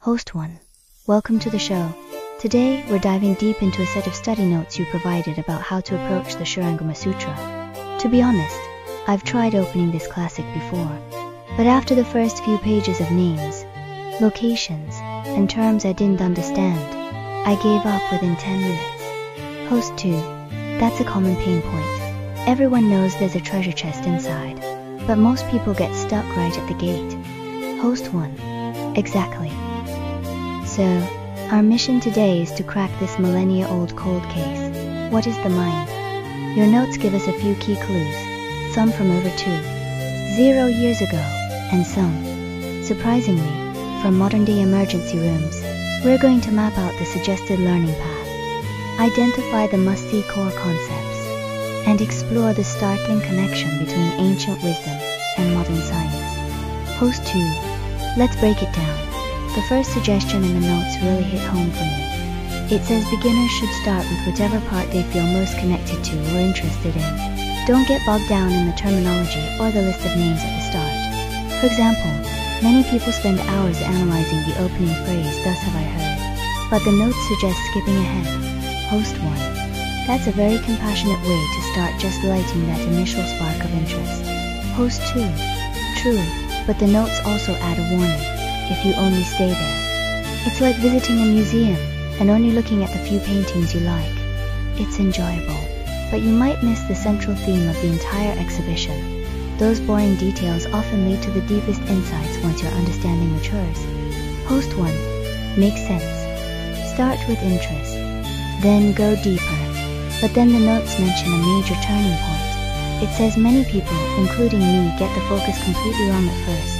Host 1. Welcome to the show. Today, we're diving deep into a set of study notes you provided about how to approach the Shurangama Sutra. To be honest, I've tried opening this classic before, but after the first few pages of names, locations, and terms I didn't understand, I gave up within 10 minutes. Host 2. That's a common pain point. Everyone knows there's a treasure chest inside, but most people get stuck right at the gate. Host 1. Exactly. So, our mission today is to crack this millennia-old cold case. What is the mind? Your notes give us a few key clues, some from over 2,000 years ago, and some, surprisingly, from modern-day emergency rooms. We're going to map out the suggested learning path, identify the must-see core concepts, and explore the startling connection between ancient wisdom and modern science. Host 2. Let's break it down. The first suggestion in the notes really hit home for me. It says beginners should start with whatever part they feel most connected to or interested in. Don't get bogged down in the terminology or the list of names at the start. For example, many people spend hours analyzing the opening phrase, "Thus have I heard," but the notes suggest skipping ahead. Host 1. That's a very compassionate way to start, just lighting that initial spark of interest. Host 2. True, but the notes also add a warning. If you only stay there, it's like visiting a museum and only looking at the few paintings you like. It's enjoyable, but you might miss the central theme of the entire exhibition. Those boring details often lead to the deepest insights once your understanding matures. Host 1. Makes sense. Start with interest, then go deeper. But then the notes mention a major turning point. It says many people, including me, get the focus completely wrong at first.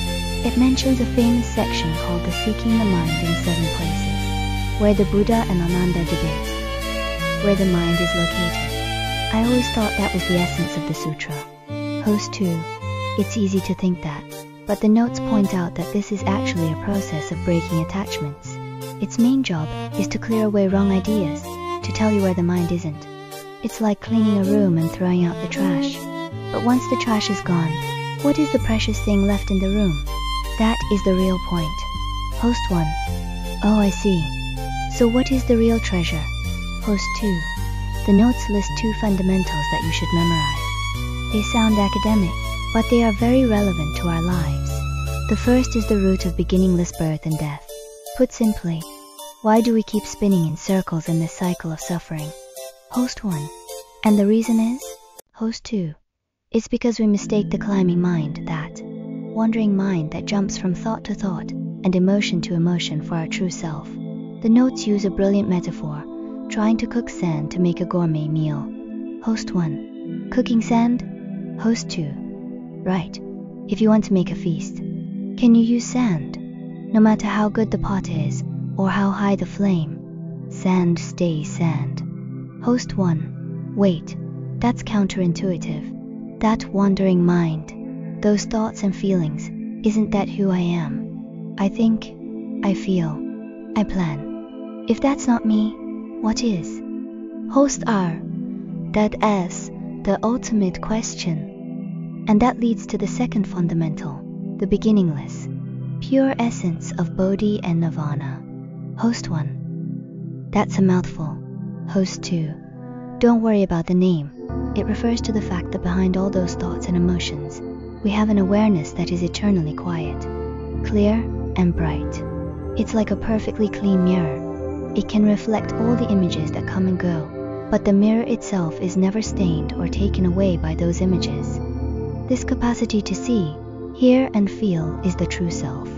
It mentions a famous section called the Seeking the Mind in 7 Places, where the Buddha and Ananda debate where the mind is located. I always thought that was the essence of the sutra. Host 2. It's easy to think that, but the notes point out that this is actually a process of breaking attachments. Its main job is to clear away wrong ideas, to tell you where the mind isn't. It's like cleaning a room and throwing out the trash. But once the trash is gone, what is the precious thing left in the room? That is the real point. Host 1. Oh, I see. So what is the real treasure? Host 2. The notes list 2 fundamentals that you should memorize. They sound academic, but they are very relevant to our lives. The first is the root of beginningless birth and death. Put simply, why do we keep spinning in circles in this cycle of suffering? Host 1. And the reason is? Host 2. It's because we mistake the climbing mind, that wandering mind that jumps from thought to thought and emotion to emotion, for our true self. The notes use a brilliant metaphor, trying to cook sand to make a gourmet meal. Host 1. Cooking sand? Host 2. Right. If you want to make a feast, can you use sand? No matter how good the pot is, or how high the flame, sand stays sand. Host 1. Wait, that's counterintuitive. That wandering mind, those thoughts and feelings, isn't that who I am? I think, I feel, I plan. If that's not me, what is? Host R. That is the ultimate question. And that leads to the second fundamental, the beginningless, pure essence of Bodhi and Nirvana. Host 1. That's a mouthful. Host 2. Don't worry about the name. It refers to the fact that behind all those thoughts and emotions, we have an awareness that is eternally quiet, clear and bright. It's like a perfectly clean mirror. It can reflect all the images that come and go, but the mirror itself is never stained or taken away by those images. This capacity to see, hear and feel is the true self.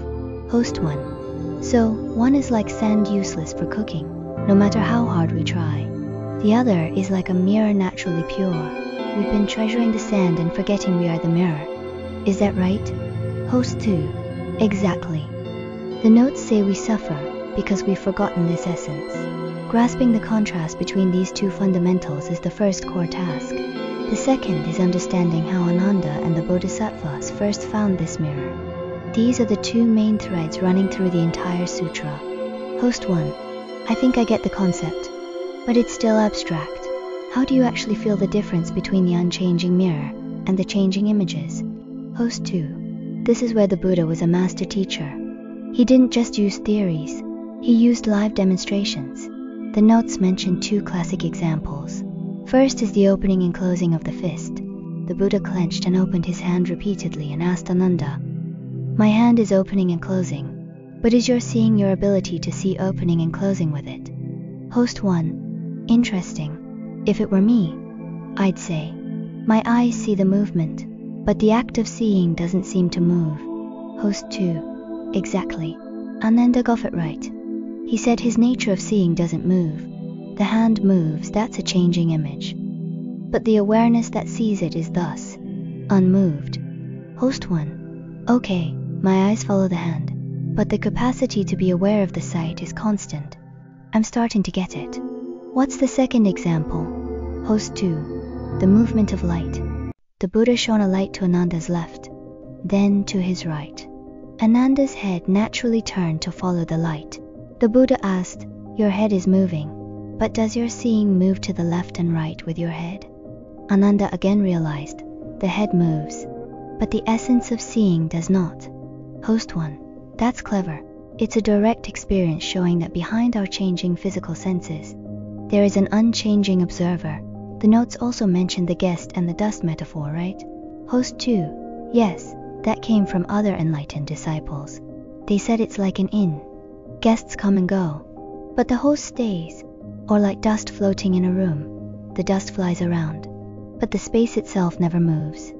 Host 1. So, one is like sand, useless for cooking, no matter how hard we try. The other is like a mirror, naturally pure. We've been treasuring the sand and forgetting we are the mirror. Is that right? Host 2. Exactly. The notes say we suffer because we've forgotten this essence. Grasping the contrast between these 2 fundamentals is the first core task. The second is understanding how Ananda and the Bodhisattvas first found this mirror. These are the 2 main threads running through the entire sutra. Host 1. I think I get the concept, but it's still abstract. How do you actually feel the difference between the unchanging mirror and the changing images? Host 2. This is where the Buddha was a master teacher. He didn't just use theories, he used live demonstrations. The notes mention two classic examples. First is the opening and closing of the fist. The Buddha clenched and opened his hand repeatedly and asked Ananda, "My hand is opening and closing, but is your seeing your ability to see opening and closing with it?" Host 1. Interesting. If it were me, I'd say, "My eyes see the movement, but the act of seeing doesn't seem to move." Host 2. Exactly. Ananda got it right. He said his nature of seeing doesn't move. The hand moves, that's a changing image. But the awareness that sees it is thus unmoved. Host 1. Okay, my eyes follow the hand, but the capacity to be aware of the sight is constant. I'm starting to get it. What's the second example? Host 2. The movement of light. The Buddha shone a light to Ananda's left, then to his right. Ananda's head naturally turned to follow the light. The Buddha asked, "Your head is moving, but does your seeing move to the left and right with your head?" Ananda again realized, the head moves, but the essence of seeing does not. Host 1. That's clever. It's a direct experience showing that behind our changing physical senses, there is an unchanging observer. The notes also mention the guest and the dust metaphor, right? Host 2. Yes, that came from other enlightened disciples. They said it's like an inn. Guests come and go, but the host stays, or like dust floating in a room. The dust flies around, but the space itself never moves.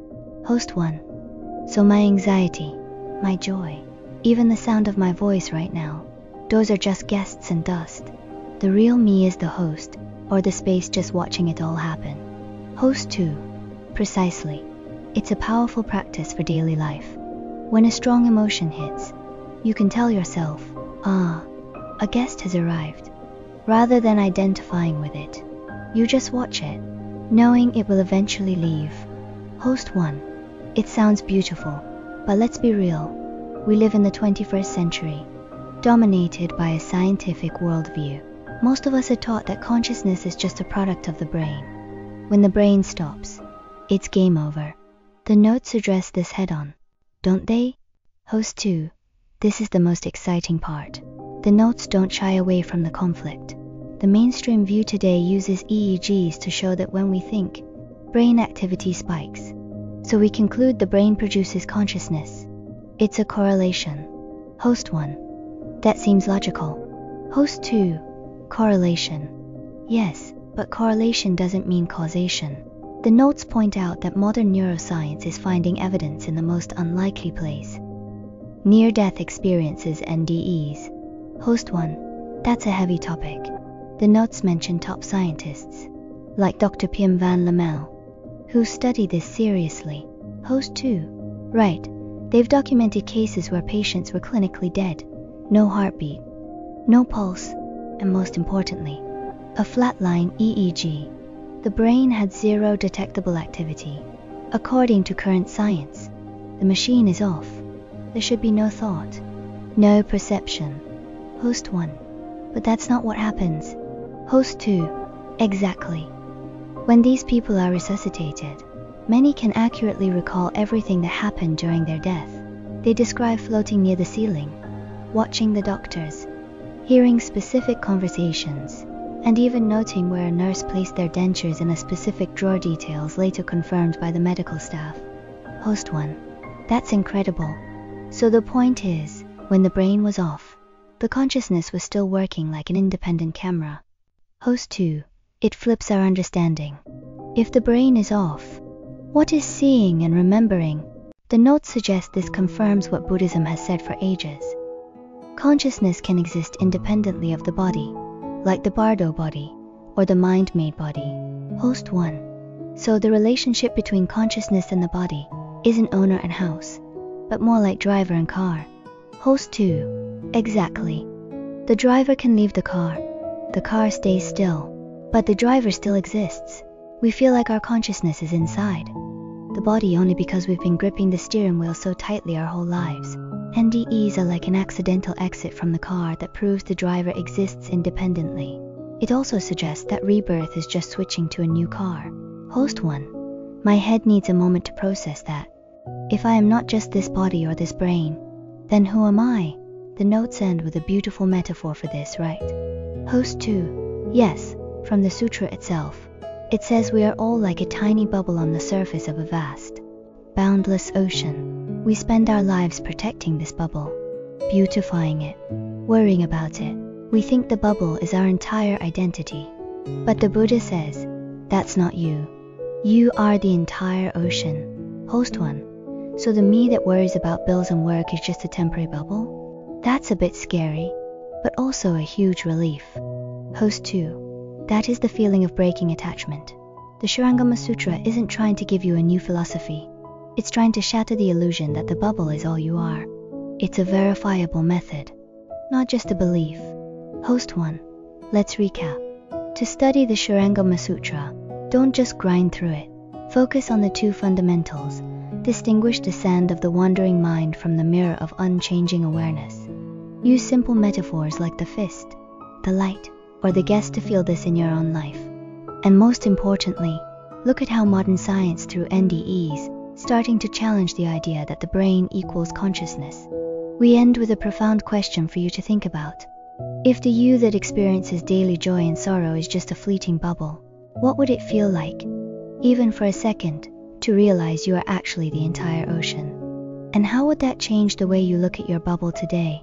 Host 1. So my anxiety, my joy, even the sound of my voice right now, those are just guests and dust. The real me is the host, or the space just watching it all happen. Host 2. Precisely. It's a powerful practice for daily life. When a strong emotion hits, you can tell yourself, a guest has arrived. Rather than identifying with it, you just watch it, knowing it will eventually leave. Host 1. It sounds beautiful, but let's be real. We live in the 21st century, dominated by a scientific worldview. Most of us are taught that consciousness is just a product of the brain. When the brain stops, it's game over. The notes address this head-on, don't they? Host 2. This is the most exciting part. The notes don't shy away from the conflict. The mainstream view today uses EEGs to show that when we think, brain activity spikes. So we conclude the brain produces consciousness. It's a correlation. Host 1. That seems logical. Host 2. Correlation. Yes, but correlation doesn't mean causation. The notes point out that modern neuroscience is finding evidence in the most unlikely place. Near-death experiences, NDEs. Host 1. That's a heavy topic. The notes mention top scientists, like Dr. Pim van Lommel, who study this seriously. Host 2. Right. They've documented cases where patients were clinically dead. No heartbeat, no pulse, and most importantly, a flatline EEG. The brain had zero detectable activity. According to current science, the machine is off. There should be no thought, no perception. Host 1. But that's not what happens. Host 2. Exactly. When these people are resuscitated, many can accurately recall everything that happened during their death. They describe floating near the ceiling, watching the doctors, hearing specific conversations, and even noting where a nurse placed their dentures in a specific drawer, details later confirmed by the medical staff. Host 1. That's incredible. So the point is, when the brain was off, the consciousness was still working like an independent camera. Host 2. It flips our understanding. If the brain is off, what is seeing and remembering? The notes suggest this confirms what Buddhism has said for ages. Consciousness can exist independently of the body, like the Bardo body, or the mind-made body. Host 1. So the relationship between consciousness and the body isn't owner and house, but more like driver and car. Host 2. Exactly. The driver can leave the car stays still, but the driver still exists. We feel like our consciousness is inside the body only because we've been gripping the steering wheel so tightly our whole lives. NDEs are like an accidental exit from the car that proves the driver exists independently. It also suggests that rebirth is just switching to a new car. Host 1. My head needs a moment to process that. If I am not just this body or this brain, then who am I? The notes end with a beautiful metaphor for this, right? Host 2. Yes, from the sutra itself. It says we are all like a tiny bubble on the surface of a vast, boundless ocean. We spend our lives protecting this bubble, beautifying it, worrying about it. We think the bubble is our entire identity. But the Buddha says, that's not you. You are the entire ocean. Host 1. So the me that worries about bills and work is just a temporary bubble? That's a bit scary, but also a huge relief. Host 2. That is the feeling of breaking attachment. The Shurangama Sutra isn't trying to give you a new philosophy. It's trying to shatter the illusion that the bubble is all you are. It's a verifiable method, not just a belief. Host 1. Let's recap. To study the Shurangama Sutra, don't just grind through it. Focus on the two fundamentals. Distinguish the sand of the wandering mind from the mirror of unchanging awareness. Use simple metaphors like the fist, the light, or the guest to feel this in your own life. And most importantly, look at how modern science through NDEs starting to challenge the idea that the brain equals consciousness. We end with a profound question for you to think about. If the you that experiences daily joy and sorrow is just a fleeting bubble, what would it feel like, even for a second, to realize you are actually the entire ocean? And how would that change the way you look at your bubble today?